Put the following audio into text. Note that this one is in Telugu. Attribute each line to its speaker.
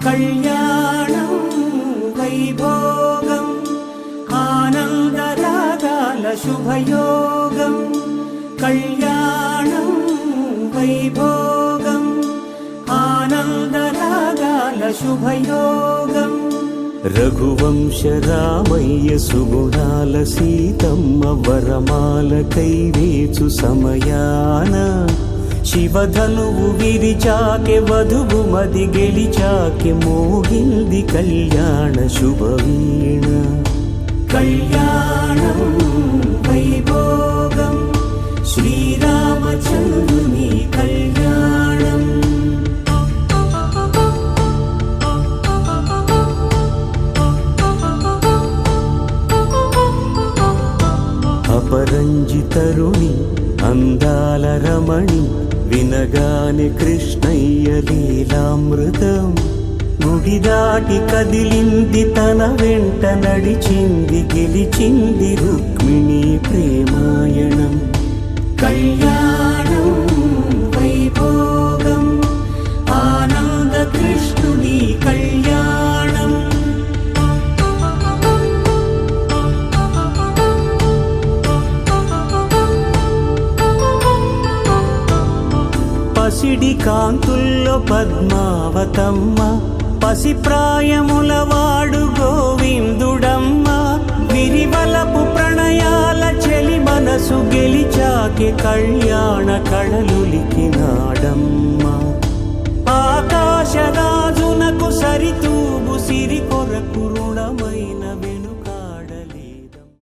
Speaker 1: కళ్యాణం వైభోగం ఆనందరాగాల శుభయోగం కళ్యాణం వైభోగం ఆనందరాగాల శుభయోగం రఘువంశ రామయ్య సుగుణాల సీతమ్మ వరమాల కైవేచు సమయాన శివధనువు విరిచాకె వధువు మది గెలిచాకె మోగింది కళ్యాణ శుభవీణ కళ్యాణం వైభోగం శ్రీరామచంద్రుని కళ్యాణం అపరంజి తరుణి అందాల రమణి వినగానే కృష్ణయ్య లీలామృతం గుడి దాటి కదిలింది తన వెంట నడిచింది గెలిచింది రుక్మిణి ప్రేమాయణం కళ్యాణం వైభోగం ఆనంద కృష్ణుని కళ్యాణం పసిడి కాంతుల్లో పద్మావతమ్మ పసిప్రాయముల వాడు గోవిందుడమ్మ విరివలపు ప్రణయాల చెలి మనసు గెలిచాకే కళ్యాణ కళలులికినాడమ్మ ఆకాశరాజునకు సరితూగు సిరి కొరకు